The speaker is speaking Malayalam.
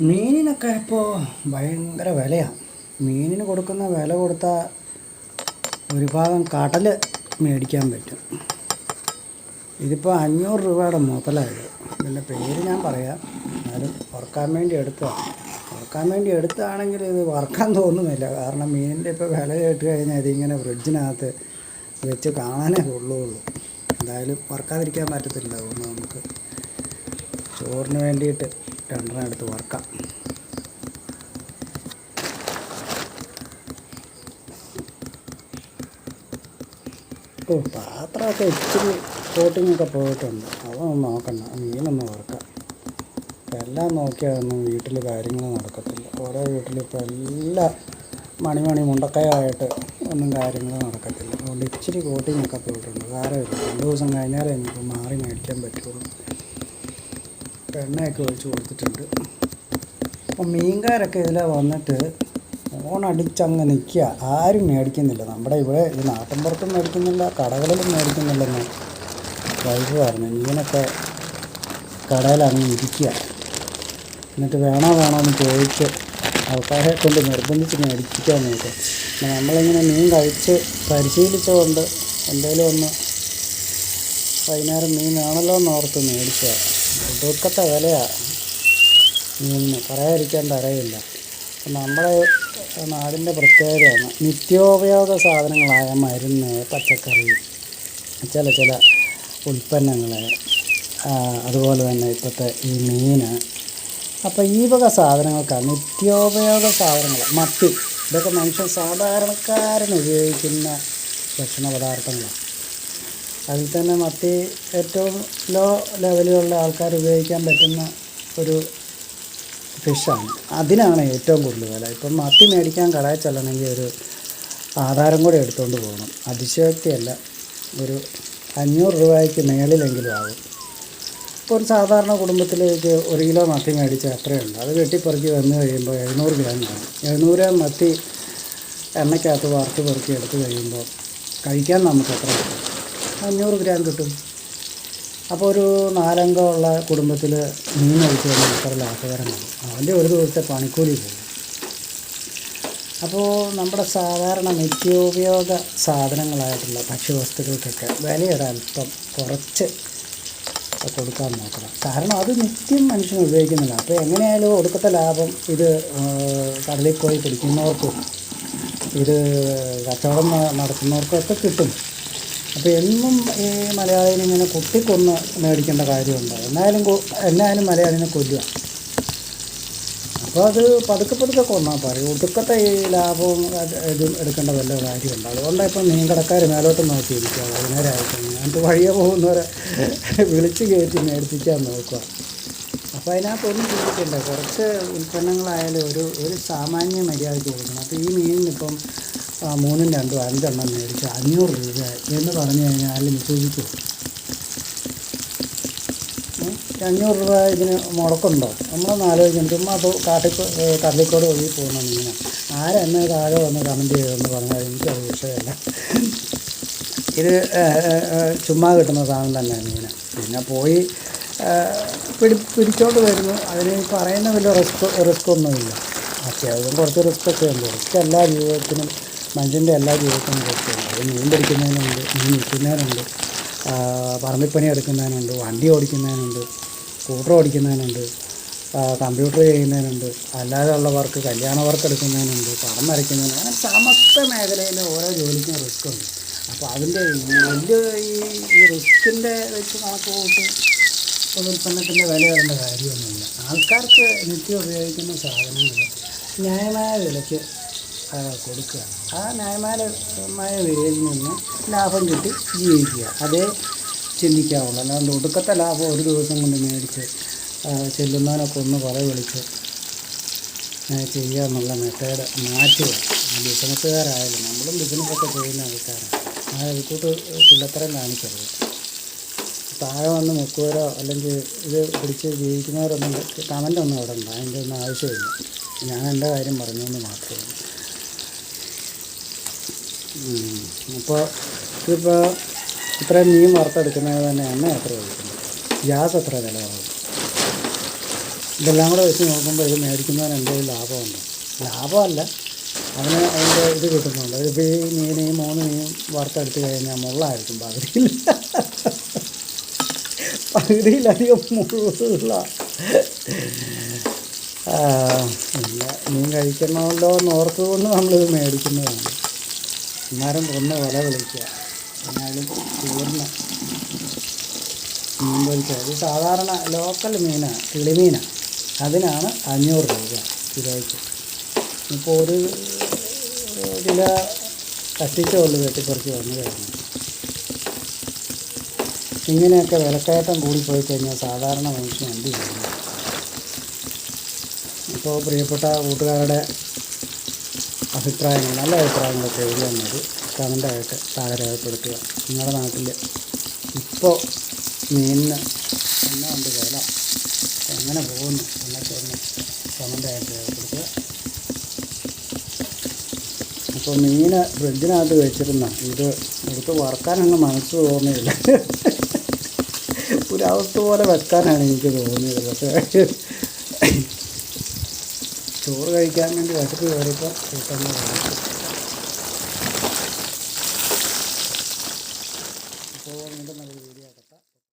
മീനിനൊക്കെ ഇപ്പോൾ ഭയങ്കര വിലയാണ്. മീനിന് കൊടുക്കുന്ന വില കൊടുത്താൽ ഒരു ഭാഗം കടൽ മേടിക്കാൻ പറ്റും. ഇതിപ്പോൾ 500 രൂപയുടെ മുതലായത്. ഇതിൻ്റെ പേര് ഞാൻ പറയാം, എന്നാലും വറുക്കാൻ വേണ്ടി എടുത്താണെങ്കിൽ ഇത് വറുക്കാൻ തോന്നുന്നില്ല. കാരണം മീനിൻ്റെ ഇപ്പോൾ വില കേട്ട് കഴിഞ്ഞാൽ ഇതിങ്ങനെ ഫ്രിഡ്ജിനകത്ത് വെച്ച് കാണാനേ കൊള്ളുള്ളൂ. എന്തായാലും വറുക്കാതിരിക്കാൻ പറ്റത്തില്ല. അതുകൊണ്ട് നമുക്ക് ചോറിന് വേണ്ടിയിട്ട് 2 എടുത്ത് വറുക്കാം. പാത്രമൊക്കെ ഇച്ചിരി കോട്ടിങ്ങൊക്കെ പോയിട്ടുണ്ട്, അതൊന്നും നോക്കണ്ട, മീനൊന്ന് വറുക്കാം. ഇപ്പം എല്ലാം നോക്കിയാൽ വീട്ടിൽ കാര്യങ്ങൾ നടക്കത്തില്ല. ഓരോ വീട്ടിലിപ്പോൾ എല്ലാ മണി മുണ്ടക്കയായിട്ട് ഒന്നും കാര്യങ്ങൾ നടക്കത്തില്ല. അതുകൊണ്ട് ഇച്ചിരി കോട്ടിങ്ങൊക്കെ പോയിട്ടുണ്ട്. സാരമില്ല, 2 ദിവസം കഴിഞ്ഞാലേ നമുക്ക് മാറി മേടിക്കാൻ പറ്റുള്ളൂ. എണ്ണയൊക്കെ ഒഴിച്ച് കൊടുത്തിട്ടുണ്ട്. അപ്പം മീൻകാരൊക്കെ ഇതിൽ വന്നിട്ട് ഓണടിച്ചങ്ങ് നിൽക്കുക, ആരും മേടിക്കുന്നില്ല. നമ്മുടെ ഇവിടെ ഈ നാട്ടിൻപുറത്തും മേടിക്കുന്നില്ല, കടകളിലും മേടിക്കുന്നില്ലെന്ന് വൈഫ് പറഞ്ഞു. മീനൊക്കെ കടയിലങ്ങ് ഇരിക്കുക. എന്നിട്ട് വേണോന്ന് ചോദിച്ച് ആൾക്കാരെ കൊണ്ട് നിർബന്ധിച്ച് മേടിപ്പിക്കാൻ നോക്കും. നമ്മളിങ്ങനെ മീൻ കഴിച്ച് പരിശീലിച്ചുകൊണ്ട് എന്തെങ്കിലും ഒന്ന് വൈകുന്നേരം മീൻ വേണമല്ലോ എന്നോർത്ത് മേടിക്കുക. ഒടുക്കത്തെ വിലയാണ് മീനിന്, പറയാതിരിക്കാൻ തരയില്ല. നമ്മുടെ നാടിൻ്റെ പ്രത്യേകതയാണ് നിത്യോപയോഗ സാധനങ്ങളായ മരുന്ന്, പച്ചക്കറി, ചില ഉൽപ്പന്നങ്ങൾ, അതുപോലെ തന്നെ ഇപ്പോഴത്തെ ഈ മീൻ. അപ്പോൾ ഈ വക സാധനങ്ങൾക്കാണ് നിത്യോപയോഗ സാധനങ്ങൾ. മത്തി, ഇതൊക്കെ മനുഷ്യൻ സാധാരണക്കാരന് ഉപയോഗിക്കുന്ന ഭക്ഷണ പദാർത്ഥങ്ങളാണ്. അതിൽ തന്നെ മത്തി ഏറ്റവും ലോ ലെവലിലുള്ള ആൾക്കാർ ഉപയോഗിക്കാൻ പറ്റുന്ന ഒരു ഫിഷാണ്. അതിനാണ് ഏറ്റവും കൂടുതൽ വില. ഇപ്പം മത്തി മേടിക്കാൻ കടയിൽ ചെല്ലണമെങ്കിൽ ഒരു ആധാരം കൂടെ എടുത്തുകൊണ്ട് പോകണം. അതിശയോക്തിയല്ല, ഒരു 500 രൂപയ്ക്ക് മേളിലെങ്കിലും ആകും. ഇപ്പോൾ ഒരു സാധാരണ കുടുംബത്തിലേക്ക് 1 കിലോ മത്തി മേടിച്ചാൽ എത്രയുണ്ട്? അത് വെട്ടിപ്പറുക്കി വന്നു കഴിയുമ്പോൾ 700 ഗ്രാം കാണും. 700 ഗ്രാം മത്തി എണ്ണയ്ക്കകത്ത് വറുത്ത് പെറുക്കി എടുത്ത് കഴിയുമ്പോൾ കഴിക്കാൻ നമുക്ക് എത്ര കിട്ടും? 500 ഗ്രാം കിട്ടും. അപ്പോൾ ഒരു 4 അംഗമുള്ള കുടുംബത്തിൽ മീൻ കഴിച്ച് കഴിഞ്ഞാൽ എത്ര ലാഭകരമാണ്? അവൻ്റെ ഒരു ദിവസത്തെ പണിക്കൂലി പോകും. അപ്പോൾ നമ്മുടെ സാധാരണ നിത്യോപയോഗ സാധനങ്ങളായിട്ടുള്ള ഭക്ഷ്യവസ്തുക്കൾക്കൊക്കെ വിലയൊരൽപ്പം കുറച്ച് കൊടുക്കാൻ നോക്കണം. കാരണം അത് നിത്യം മനുഷ്യൻ ഉപയോഗിക്കുന്നില്ല. അപ്പോൾ എങ്ങനെയായാലും ഒടുക്കത്തെ ലാഭം ഇത് കടലിൽ പോയി പിടിക്കുന്നവർക്കും ഇത് കച്ചവടം നടത്തുന്നവർക്കൊക്കെ കിട്ടും. അപ്പോൾ എന്നും ഈ മലയാളിനെ ഇങ്ങനെ കുത്തിക്കൊന്ന് മേടിക്കേണ്ട കാര്യമുണ്ട്. എന്നാലും മലയാളിനെ കൊല്ലുക. അപ്പോൾ അത് പതുക്കെ കൊന്നാൽ പറയും. ഒടുക്കത്തെ ഈ ലാഭവും ഇതും എടുക്കേണ്ട വല്ല കാര്യമുണ്ട്. അതുകൊണ്ടാണ് ഇപ്പം മീൻ കടക്കാർ മേലോട്ട് നോക്കിയിരിക്കുക. വൈകുന്നേരം ആയിക്കഴിഞ്ഞാൽ എന്നിട്ട് വഴിയെ പോകുന്നവരെ വിളിച്ച് കയറ്റി മേടിപ്പിക്കാൻ നോക്കുക. അപ്പോൾ അതിനകത്തൊന്നും ചിന്തിക്കണ്ട. കുറച്ച് ഉൽപ്പന്നങ്ങളായാലും ഒരു സാമാന്യ മര്യാദയ്ക്ക് കൊടുക്കണം. അപ്പോൾ ഈ മീനിനിപ്പം 3, 2, 5 എണ്ണം മേടിച്ച് 500 രൂപ എന്ന് പറഞ്ഞു കഴിഞ്ഞാൽ നിശ്ചയിക്കും. 500 രൂപ ഇതിന് മുടക്കുണ്ടോ? നമ്മളൊന്ന് ആലോചിക്കണം. ചുമ്മാ അപ്പോൾ കടലിക്കോട് ഒഴുകി പോകുന്ന മീനാണ്. ആരെന്നെ താഴെ വന്ന് കമൻറ്റ് ചെയ്തെന്ന് പറഞ്ഞാൽ എനിക്കത് വിഷയമല്ല. ഇത് ചുമ്മാ കിട്ടുന്ന സാധനം തന്നെ മീൻ. പിന്നെ പോയി പിടിച്ചോണ്ട് വരുന്നു. അതിന് പറയുന്ന വലിയ റിസ്ക്കൊന്നുമില്ല. അത്യാവശ്യം കുറച്ച് റിസ്ക്കൊക്കെ ഉണ്ട്. റിസ്ക് എല്ലാ ജീവിതത്തിനും, മനുഷ്യൻ്റെ എല്ലാ ജീവിതത്തിനും റിസ്ക്കുണ്ട്. അത് മീൻ പിടിക്കുന്നതിനുണ്ട്, മീൻ വിൽക്കുന്നതിനുണ്ട്, പറമ്പിപ്പണി എടുക്കുന്നതിനുണ്ട്, വണ്ടി ഓടിക്കുന്നതിനുണ്ട്, സ്കൂട്ടർ ഓടിക്കുന്നതിനുണ്ട്, കമ്പ്യൂട്ടർ ചെയ്യുന്നതിനുണ്ട്, അല്ലാതെ ഉള്ള വർക്ക്, കല്യാണ വർക്ക് എടുക്കുന്നതിനുണ്ട്, പടം വരയ്ക്കുന്നതിന്, അങ്ങനെ സമസ്ത മേഖലയിൽ ഓരോ ജോലിക്കും റിസ്ക്കുണ്ട്. അപ്പോൾ അതിൻ്റെ വലിയ ഈ റിസ്ക്കിൻ്റെ വെച്ച് കണക്ക് കൂട്ടി ഒരു ഉൽപ്പന്നത്തിൻ്റെ വില വരേണ്ട കാര്യമൊന്നുമില്ല. ആൾക്കാർക്ക് നിത്യം ഉപയോഗിക്കുന്ന സാധനങ്ങൾ ന്യായമായ വിലയ്ക്ക് കൊടുക്കുക. ആ ന്യായമായ വിലയിൽ നിന്ന് ലാഭം കിട്ടി ജീവിക്കുക, അതേ ചിന്തിക്കാവുള്ളൂ. അല്ലാണ്ട് ഒടുക്കത്തെ ലാഭം ഒരു ദിവസം കൊണ്ട് മേടിച്ച് ചെല്ലുന്നതിനൊക്കെ ഒന്ന് കുറെ വിളിച്ച് ചെയ്യുക എന്നുള്ള മെത്തേഡ് മാറ്റുക. ബിസിനസ്സുകാരായാലും നമ്മളും ബിസിനസ്സൊക്കെ ചെയ്യുന്ന ആൾക്കാരാണ്. ആ ഇക്കൂട്ട് ചില്ലത്തരം കാണിക്കരുത്. താഴെ വന്ന് മുക്കുവരോ അല്ലെങ്കിൽ ഇത് പിടിച്ച് ജീവിക്കുന്നവരൊന്നും കമൻ്റൊന്നും അവിടെ ഉണ്ട്. അതിൻ്റെ ഒന്നും ആവശ്യമില്ല. ഞാൻ എൻ്റെ കാര്യം പറഞ്ഞതെന്ന് മാത്രമേ ഉള്ളൂ. അപ്പോൾ ഇതിപ്പോൾ ഇത്രയും മീൻ വറുത്തെടുക്കുന്നത് തന്നെ എണ്ണ എത്ര ഒഴിക്കുന്നത്, ഗ്യാസ് എത്ര ചിലവാകും? ഇതെല്ലാം കൂടെ വെച്ച് നോക്കുമ്പോൾ ഇത് മേടിക്കുന്നതിന് എന്തെങ്കിലും ലാഭമുണ്ട്. ലാഭമല്ല, അതിന് അതിൻ്റെ ഇത് കിട്ടുന്നുണ്ട്. ഇതിപ്പോൾ ഈ മീൻ ഈ 3 മീൻ വറുത്തെടുത്ത് കഴിഞ്ഞാൽ മുള്ളായിരിക്കും പകുതിയിലധികം മുള്ള. ഇല്ല, മീൻ കഴിക്കണമല്ലോ എന്ന് ഓർത്തുകൊണ്ട് നമ്മളിത് മേടിക്കുന്നതാണ്. അന്നേരം ഒന്ന് വില വിളിക്കുക. എന്നാലും തീർന്ന് മീൻ പൊരിക്കുക. ഇത് സാധാരണ ലോക്കൽ മീനാണ്, കിളിമീനാണ്. അതിനാണ് 500 രൂപ കിലോയ്ക്ക്. ഇപ്പോൾ ഒരു കിലോ കഷ്ടിച്ചേ ഉള്ളൂ വെട്ടിപ്പറിച്ച് വന്നു കഴിഞ്ഞു. ഇങ്ങനെയൊക്കെ വിലക്കയറ്റം കൂടിപ്പോയി കഴിഞ്ഞാൽ സാധാരണ മനുഷ്യൻ എന്ത് ചെയ്യും? അപ്പോൾ പ്രിയപ്പെട്ട കൂട്ടുകാരുടെ അഭിപ്രായങ്ങൾ, നല്ല അഭിപ്രായങ്ങളൊക്കെ എഴുതാൻ മതി. കമൻ്റായിട്ട് താഴെ രേഖപ്പെടുത്തുക. നിങ്ങളുടെ നാട്ടിൽ ഇപ്പോൾ മീനിന് എന്നാണ്ട് വില, എങ്ങനെ പോകുന്നു എന്നൊക്കെ ഒന്ന് കമൻ്റായിട്ട് രേഖപ്പെടുത്തുക. അപ്പോൾ മീൻ ഫ്രിഡ്ജിനകത്ത് വെച്ചിരുന്ന ഇത് എടുത്ത് വറുക്കാനങ്ങ് മനസ്സ് തോന്നിയില്ല. ഒരവസ്ഥ പോലെ വെക്കാനാണ് എനിക്ക് തോന്നിയത്. പക്ഷേ ചോറ് കഴിക്കാൻ വേണ്ടി വിശപ്പ് കയറിയപ്പോൾ പെട്ടെന്ന് കഴിച്ചു. അപ്പോൾ വീണ്ടും